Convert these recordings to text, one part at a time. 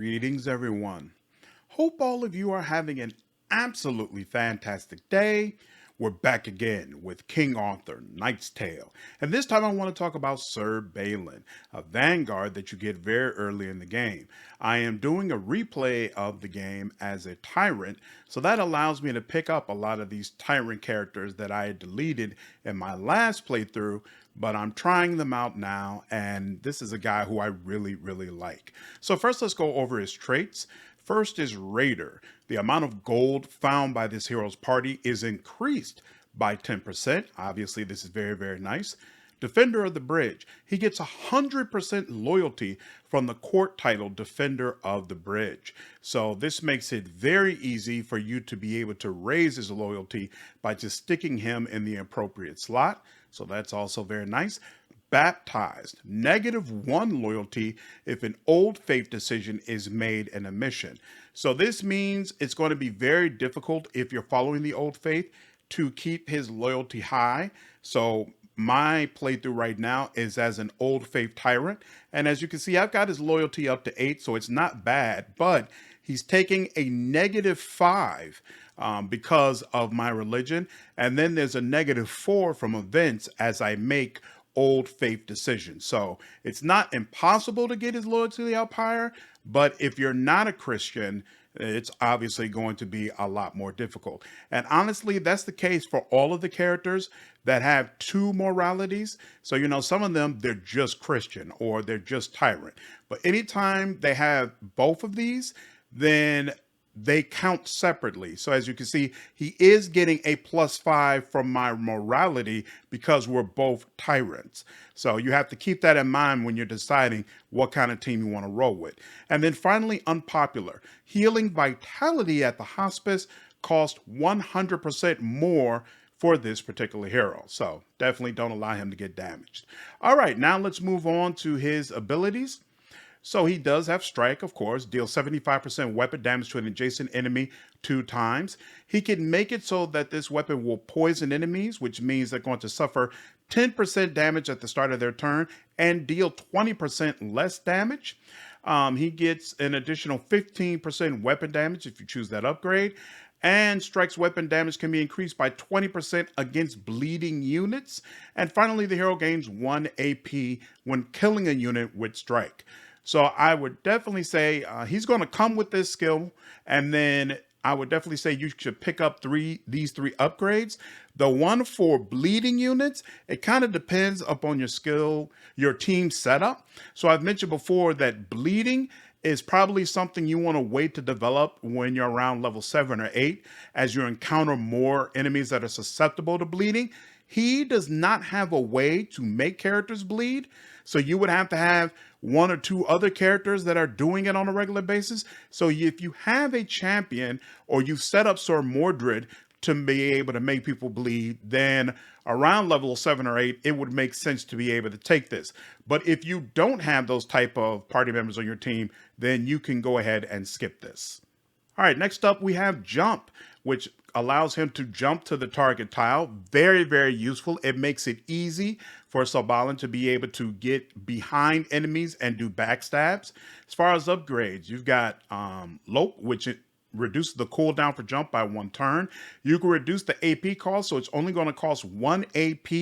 Greetings, everyone. Hope all of you are having an absolutely fantastic day. We're back again with King Arthur, Knight's Tale. And this time I want to talk about Sir Balin, a vanguard that you get very early in the game. I am doing a replay of the game as a tyrant, so that allows me to pick up a lot of these tyrant characters that I had deleted in my last playthrough, but I'm trying them out now, and this is a guy who I really like. So first, let's go over his traits. First is Raider. The amount of gold found by this hero's party is increased by 10%. Obviously, this is very nice. Defender of the Bridge. He gets 100% loyalty from the court title Defender of the Bridge. So this makes it very easy for you to be able to raise his loyalty by just sticking him in the appropriate slot. So that's also very nice. Baptized, -1 loyalty if an old faith decision is made in a mission. So this means it's going to be very difficult if you're following the old faith to keep his loyalty high. So my playthrough right now is as an old faith tyrant, and as you can see, I've got his loyalty up to 8, so it's not bad, but he's taking a -5 because of my religion, and then there's a -4 from events as I make old faith decisions. So it's not impossible to get his loyalty up higher, but if you're not a Christian, it's obviously going to be a lot more difficult. And honestly, that's the case for all of the characters that have 2 moralities. So, some of them, they're just Christian or they're just tyrant. But anytime they have both of these, then they count separately. So as you can see, he is getting a +5 from my morality because we're both tyrants. So you have to keep that in mind when you're deciding what kind of team you want to roll with. And then finally, unpopular. Healing vitality at the hospice costs 100% more for this particular hero. So definitely don't allow him to get damaged. All right, now let's move on to his abilities. So he does have strike, of course, deals 75% weapon damage to an adjacent enemy 2 times. He can make it so that this weapon will poison enemies, which means they're going to suffer 10% damage at the start of their turn and deal 20% less damage. He gets an additional 15% weapon damage if you choose that upgrade. And Strike's weapon damage can be increased by 20% against bleeding units. And finally, the hero gains 1 AP when killing a unit with Strike. So I would definitely say he's going to come with this skill, and then I would definitely say you should pick up these three upgrades. The one for bleeding units, it kind of depends upon your skill, your team setup. So I've mentioned before that bleeding is probably something you want to wait to develop when you're around level 7 or 8, as you encounter more enemies that are susceptible to bleeding. He does not have a way to make characters bleed, so you would have to have 1 or 2 other characters that are doing it on a regular basis. So if you have a champion or you set up Sir Mordred to be able to make people bleed, then around level 7 or 8, it would make sense to be able to take this. But if you don't have those type of party members on your team, then you can go ahead and skip this. All right, next up we have Jump, which allows him to jump to the target tile. Very useful. It makes it easy for Sir Balin to be able to get behind enemies and do backstabs. As far as upgrades, you've got Lope, which reduces the cooldown for jump by 1 turn. You can reduce the AP cost, so it's only going to cost 1 AP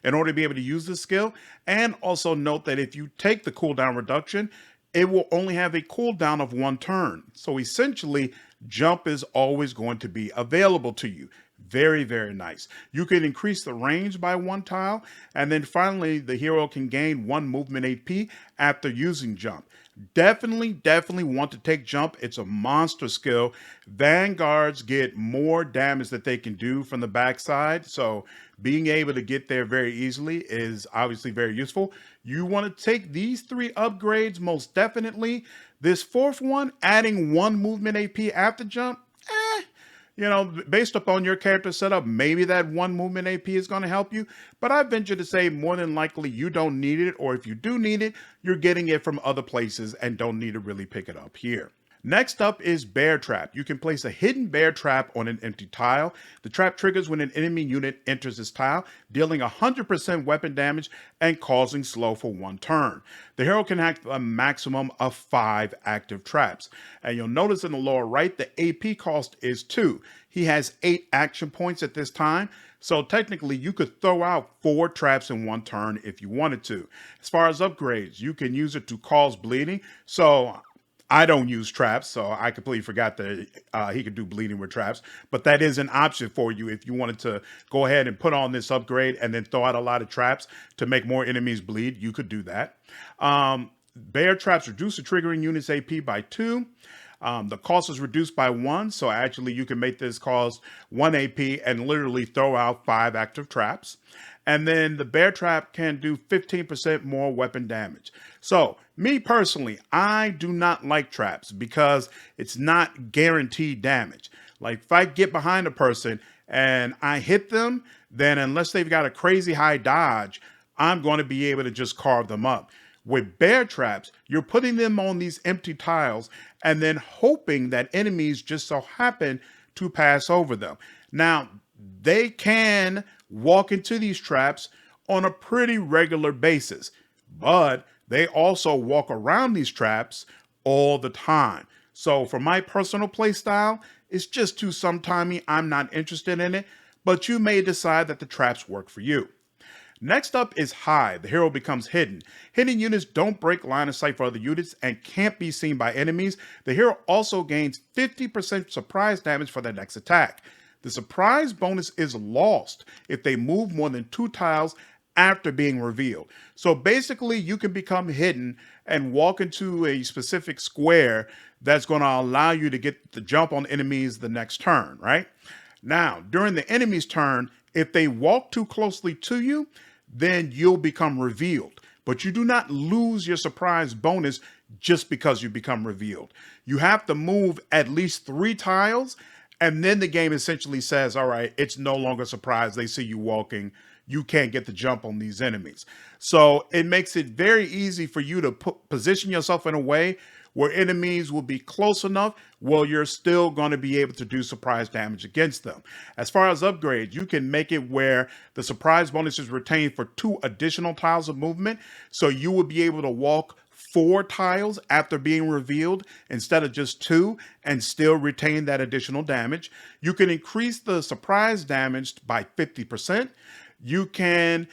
in order to be able to use this skill. And also note that if you take the cooldown reduction, it will only have a cooldown of 1 turn. So essentially, jump is always going to be available to you. Very nice. You can increase the range by 1 tile. And then finally, the hero can gain 1 movement AP after using jump. Definitely want to take jump. It's a monster skill. Vanguards get more damage that they can do from the backside. So being able to get there very easily is obviously very useful. You want to take these 3 upgrades most definitely. This 4th one, adding 1 movement AP after jump, based upon your character setup, maybe that 1 movement AP is going to help you. But I venture to say more than likely you don't need it, or if you do need it, you're getting it from other places and don't need to really pick it up here. Next up is Bear Trap. You can place a hidden bear trap on an empty tile. The trap triggers when an enemy unit enters this tile, dealing 100% weapon damage and causing slow for 1 turn. The hero can act a maximum of 5 active traps. And you'll notice in the lower right, the AP cost is 2. He has 8 action points at this time. So technically, you could throw out 4 traps in 1 turn if you wanted to. As far as upgrades, you can use it to cause bleeding. So I don't use traps, so I completely forgot that he could do bleeding with traps. But that is an option for you if you wanted to go ahead and put on this upgrade and then throw out a lot of traps to make more enemies bleed. You could do that. Bear traps reduce the triggering unit's AP by 2. The cost is reduced by 1, so actually you can make this cost 1 AP and literally throw out 5 active traps. And then the bear trap can do 15% more weapon damage. So me personally, I do not like traps because it's not guaranteed damage. Like if I get behind a person and I hit them, then unless they've got a crazy high dodge, I'm going to be able to just carve them up. With bear traps, you're putting them on these empty tiles and then hoping that enemies just so happen to pass over them. Now, they can walk into these traps on a pretty regular basis, but they also walk around these traps all the time. So for my personal play style, it's just too sometimey. I'm not interested in it, but you may decide that the traps work for you. Next up is Hide. The hero becomes hidden. Hidden units don't break line of sight for other units and can't be seen by enemies. The hero also gains 50% surprise damage for their next attack. The surprise bonus is lost if they move more than 2 tiles after being revealed. So basically, you can become hidden and walk into a specific square that's going to allow you to get the jump on enemies the next turn, right? Now, during the enemy's turn, if they walk too closely to you, then you'll become revealed. But you do not lose your surprise bonus just because you become revealed. You have to move at least 3 tiles, and then the game essentially says, all right, it's no longer a surprise. They see you walking. You can't get the jump on these enemies. So it makes it very easy for you to position yourself in a way where enemies will be close enough where you're still going to be able to do surprise damage against them. As far as upgrades, you can make it where the surprise bonus is retained for 2 additional tiles of movement. So you will be able to walk 4 tiles after being revealed instead of just 2 and still retain that additional damage. You can increase the surprise damage by 50%. You can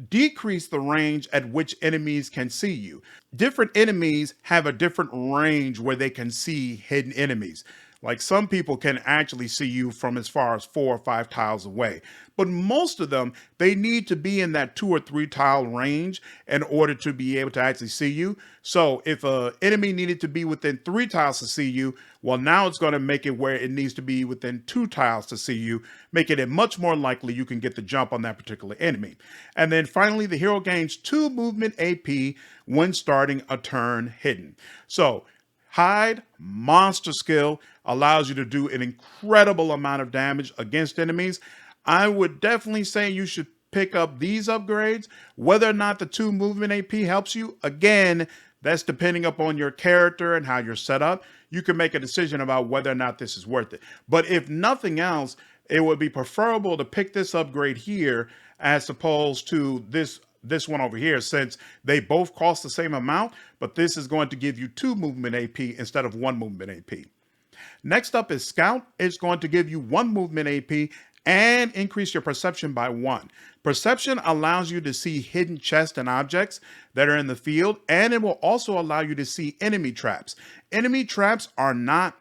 decrease the range at which enemies can see you. Different enemies have a different range where they can see hidden enemies. Like some people can actually see you from as far as 4 or 5 tiles away. But most of them, they need to be in that 2 or 3 tile range in order to be able to actually see you. So if an enemy needed to be within 3 tiles to see you, well, now it's going to make it where it needs to be within 2 tiles to see you, making it much more likely you can get the jump on that particular enemy. And then finally, the hero gains 2 movement AP when starting a turn hidden. So Hide, monster skill, allows you to do an incredible amount of damage against enemies. I would definitely say you should pick up these upgrades. Whether or not the 2 movement AP helps you, again, that's depending upon your character and how you're set up. You can make a decision about whether or not this is worth it. But if nothing else, it would be preferable to pick this upgrade here as opposed to this one over here, since they both cost the same amount, but this is going to give you 2 movement AP instead of 1 movement AP. Next up is Scout. It's going to give you 1 movement AP and increase your perception by 1. Perception allows you to see hidden chests and objects that are in the field, and it will also allow you to see enemy traps. Enemy traps are not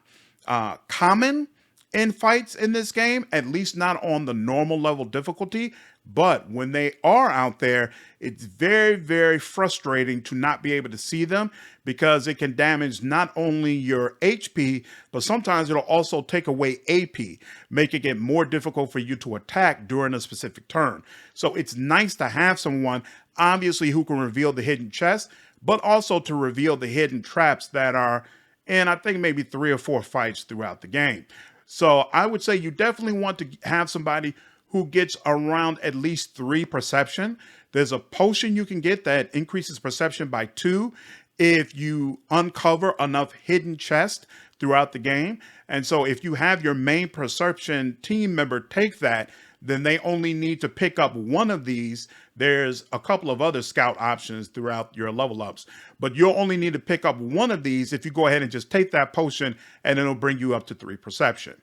common in fights in this game, at least not on the normal level difficulty. But when they are out there, it's very, very frustrating to not be able to see them because it can damage not only your HP, but sometimes it'll also take away AP, making it more difficult for you to attack during a specific turn. So it's nice to have someone, obviously, who can reveal the hidden chest, but also to reveal the hidden traps that are in, I think, maybe 3 or 4 fights throughout the game. So I would say you definitely want to have somebody who gets around at least 3 perception. There's a potion you can get that increases perception by 2. if you uncover enough hidden chests throughout the game. And so if you have your main perception team member take that, then they only need to pick up one of these. There's a couple of other scout options throughout your level ups, but you'll only need to pick up one of these if you go ahead and just take that potion, and it'll bring you up to 3 perception.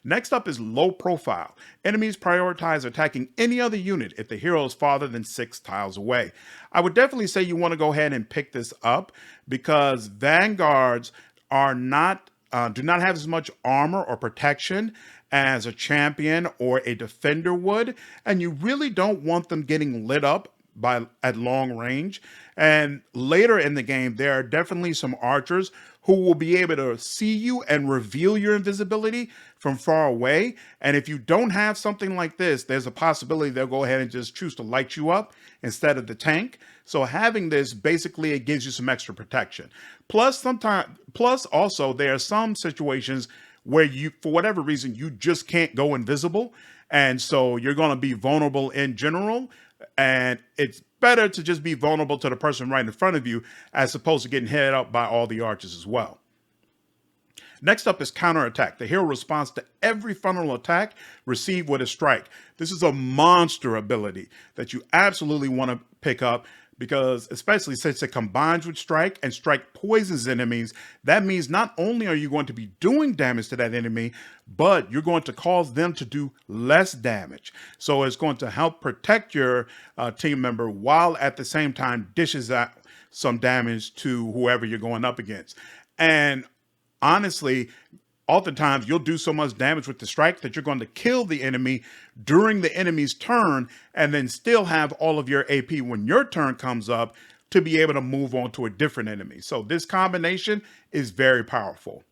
Next up is low profile. Enemies prioritize attacking any other unit if the hero is farther than 6 tiles away. I would definitely say you want to go ahead and pick this up because vanguards are not do not have as much armor or protection as a champion or a defender would, and you really don't want them getting lit up at long range. And later in the game, there are definitely some archers who will be able to see you and reveal your invisibility from far away. And if you don't have something like this, there's a possibility they'll go ahead and just choose to light you up instead of the tank. So having this, basically, it gives you some extra protection. Plus also there are some situations where you, for whatever reason, you just can't go invisible. And so you're going to be vulnerable in general. And it's better to just be vulnerable to the person right in front of you as opposed to getting hit up by all the archers as well. Next up is counterattack. The hero responds to every frontal attack received with a strike. This is a monster ability that you absolutely want to pick up because, especially since it combines with strike and strike poisons enemies, that means not only are you going to be doing damage to that enemy, but you're going to cause them to do less damage. So it's going to help protect your team member while at the same time dishes out some damage to whoever you're going up against. And honestly, oftentimes you'll do so much damage with the strike that you're going to kill the enemy during the enemy's turn and then still have all of your AP when your turn comes up to be able to move on to a different enemy. So this combination is very powerful.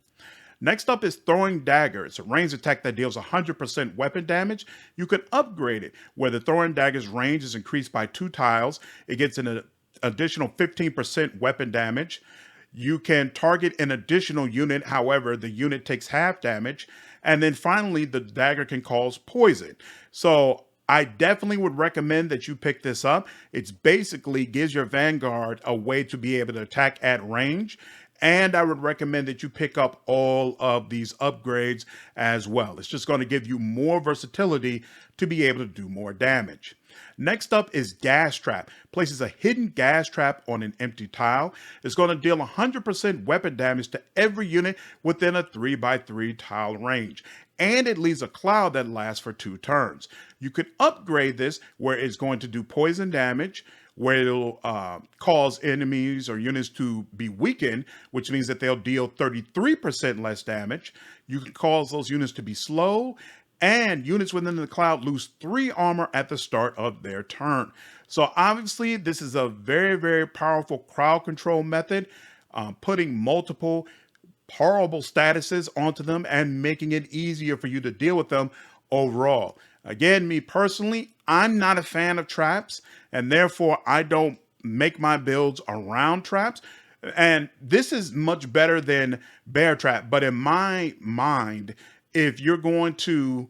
Next up is throwing dagger. It's a ranged attack that deals 100% weapon damage. You can upgrade it where the throwing dagger's range is increased by 2 tiles. It gets an additional 15% weapon damage. You can target an additional unit, however, the unit takes half damage. And then finally, the dagger can cause poison. So I definitely would recommend that you pick this up. It's basically gives your Vanguard a way to be able to attack at range. And I would recommend that you pick up all of these upgrades as well. It's just going to give you more versatility to be able to do more damage. Next up is Gastrap. Places a hidden gas trap on an empty tile. It's going to deal 100% weapon damage to every unit within a 3x3 tile range. And it leaves a cloud that lasts for 2 turns. You can upgrade this where it's going to do poison damage, where it'll cause enemies or units to be weakened, which means that they'll deal 33% less damage. You can cause those units to be slow, and units within the cloud lose 3 armor at the start of their turn. So obviously, this is a very, very powerful crowd control method, putting multiple horrible statuses onto them and making it easier for you to deal with them overall. Again, me personally, I'm not a fan of traps, and therefore I don't make my builds around traps. And this is much better than bear trap. But in my mind, if you're going to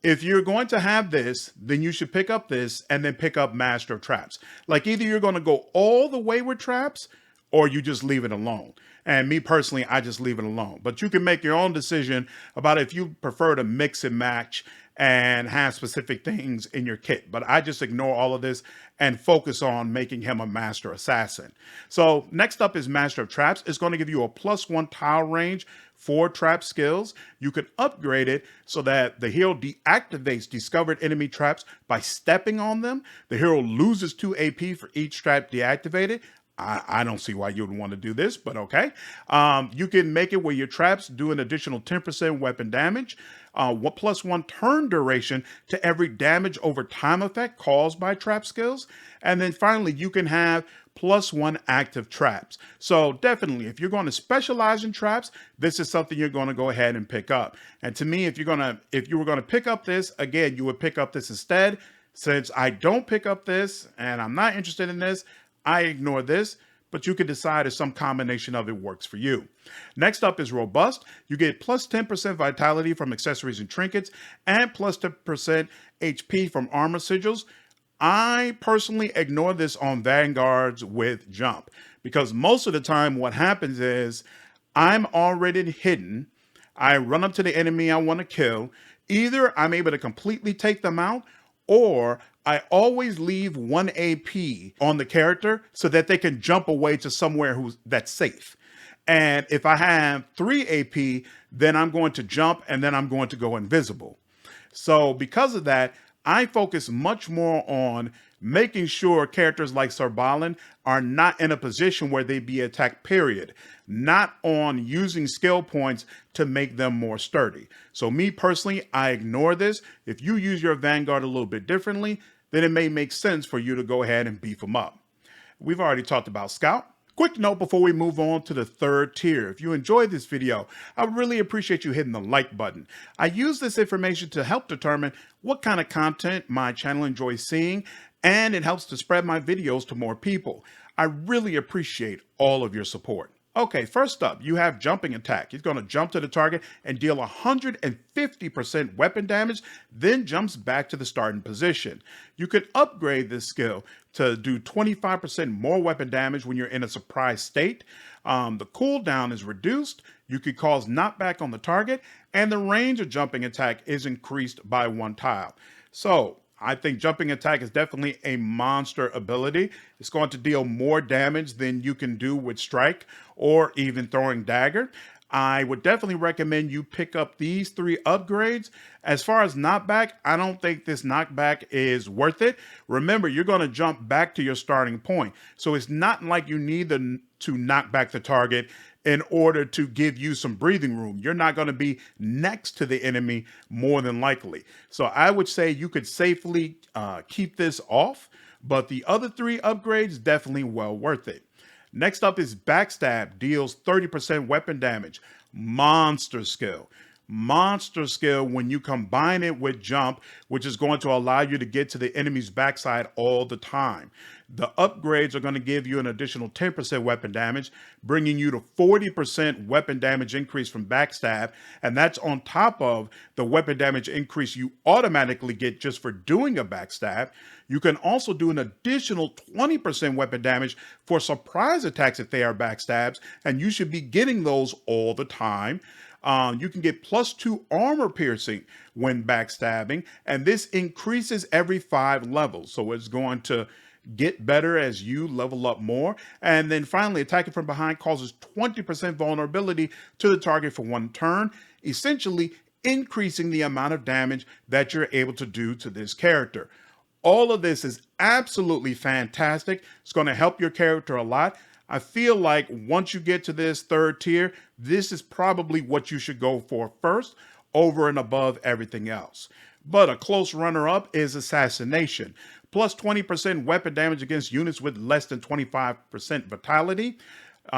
have this, then you should pick up this and then pick up Master of Traps. Like either you're going to go all the way with traps or you just leave it alone. And me personally, I just leave it alone. But you can make your own decision about if you prefer to mix and match and have specific things in your kit. But I just ignore all of this and focus on making him a master assassin. So next up is Master of Traps. It's going to give you a +1 tile range for trap skills. You can upgrade it so that the hero deactivates discovered enemy traps by stepping on them. The hero loses 2 AP for each trap deactivated. I don't see why you would want to do this, but okay. You can make it where your traps do an additional 10% weapon damage, +1 turn duration to every damage over time effect caused by trap skills. And then finally, you can have +1 active traps. So definitely, if you're going to specialize in traps, this is something you're going to go ahead and pick up. And to me, if you were going to pick up this, again, you would pick up this instead. Since I don't pick up this and I'm not interested in this, I ignore this, but you can decide if some combination of it works for you. Next up is Robust. You get +10% vitality from accessories and trinkets and +10% HP from armor sigils. I personally ignore this on Vanguards with Jump because most of the time what happens is I'm already hidden. I run up to the enemy I want to kill. Either I'm able to completely take them out, or I always leave 1 AP on the character so that they can jump away to somewhere that's safe. And if I have 3 AP, then I'm going to jump and then I'm going to go invisible. So because of that, I focus much more on making sure characters like Sir Balin are not in a position where they be attacked, period. Not on using skill points to make them more sturdy. So me personally, I ignore this. If you use your Vanguard a little bit differently, then it may make sense for you to go ahead and beef them up. We've already talked about Scout. Quick note before we move on to the third tier. If you enjoyed this video, I would really appreciate you hitting the like button. I use this information to help determine what kind of content my channel enjoys seeing, and it helps to spread my videos to more people. I really appreciate all of your support. Okay, first up, you have jumping attack. He's going to jump to the target and deal 150% weapon damage, then jumps back to the starting position. You can upgrade this skill to do 25% more weapon damage when you're in a surprise state. The cooldown is reduced. You could cause knockback on the target, and the range of jumping attack is increased by 1 tile. So I think jumping attack is definitely a monster ability. It's going to deal more damage than you can do with strike or even throwing dagger. I would definitely recommend you pick up these 3 upgrades. As far as knockback, I don't think this knockback is worth it. Remember, you're going to jump back to your starting point. So it's not like you need to knock back the target in order to give you some breathing room. You're not going to be next to the enemy more than likely. So I would say you could safely keep this off, but the other 3 upgrades definitely well worth it. Next up is Backstab, deals 30% weapon damage. Monster skill. Monster skill when you combine it with jump, which is going to allow you to get to the enemy's backside all the time. The upgrades are going to give you an additional 10% weapon damage, bringing you to 40% weapon damage increase from Backstab, and that's on top of the weapon damage increase you automatically get just for doing a Backstab. You can also do an additional 20% weapon damage for surprise attacks if they are backstabs, and you should be getting those all the time. You can get +2 armor piercing when backstabbing, and this increases every 5 levels. So it's going to get better as you level up more. And then finally, attacking from behind causes 20% vulnerability to the target for 1 turn, essentially increasing the amount of damage that you're able to do to this character. All of this is absolutely fantastic. It's going to help your character a lot. I feel like once you get to this 3rd tier, this is probably what you should go for first, over and above everything else. But a close runner-up is Assassination. Plus 20% weapon damage against units with less than 25% vitality.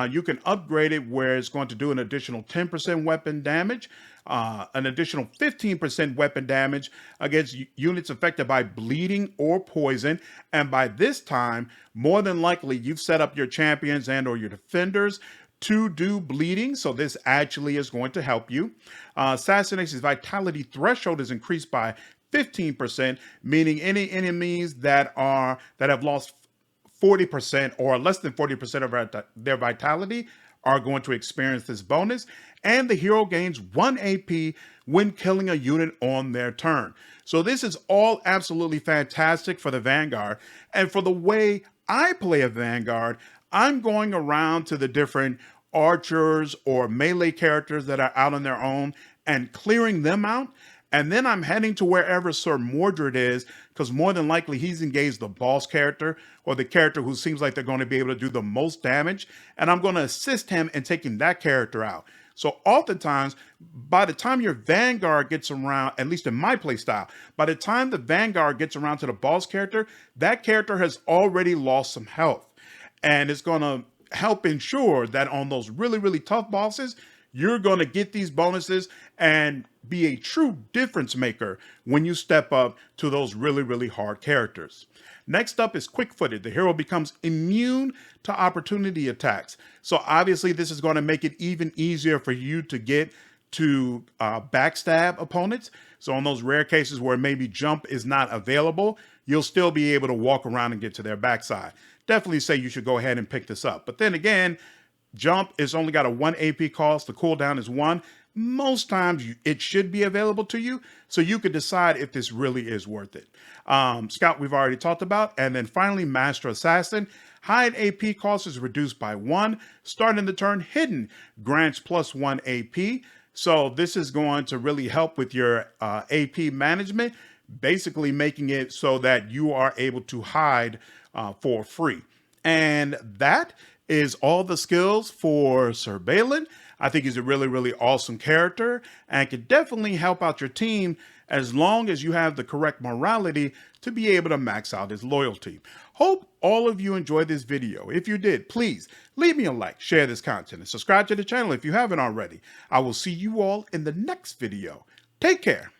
You can upgrade it where it's going to do an additional 10% weapon damage, an additional 15% weapon damage against units affected by bleeding or poison. And by this time, more than likely, you've set up your champions and or your defenders to do bleeding, so this actually is going to help you. Assassination's vitality threshold is increased by 15%, meaning any enemies that have lost 40% or less than 40% of their vitality are going to experience this bonus, and the hero gains 1 AP when killing a unit on their turn. So this is all absolutely fantastic for the Vanguard, and for the way I play a Vanguard, I'm going around to the different archers or melee characters that are out on their own and clearing them out. And then I'm heading to wherever Sir Mordred is, because more than likely he's engaged the boss character or the character who seems like they're going to be able to do the most damage. And I'm going to assist him in taking that character out. So oftentimes, by the time your Vanguard gets around, at least in my play style, by the time the Vanguard gets around to the boss character, that character has already lost some health. And it's going to help ensure that on those really, really tough bosses, you're going to get these bonuses and be a true difference maker when you step up to those really, really hard characters. Next up is quick-footed. The hero becomes immune to opportunity attacks. So obviously this is going to make it even easier for you to get to backstab opponents. So on those rare cases where maybe jump is not available, you'll still be able to walk around and get to their backside. definitely say you should go ahead and pick this up. But then again, jump is only got a 1 AP cost. The cooldown is 1. Most times it should be available to you, so you could decide if this really is worth it. Scout we've already talked about, and then finally Master Assassin. Hide AP cost is reduced by 1. Starting the turn, hidden grants +1 AP. So this is going to really help with your AP management, basically making it so that you are able to hide for free. And that is all the skills for Sir Balin. I think he's a really, really awesome character and can definitely help out your team as long as you have the correct morality to be able to max out his loyalty. Hope all of you enjoyed this video. If you did, please leave me a like, share this content, and subscribe to the channel if you haven't already. I will see you all in the next video. Take care.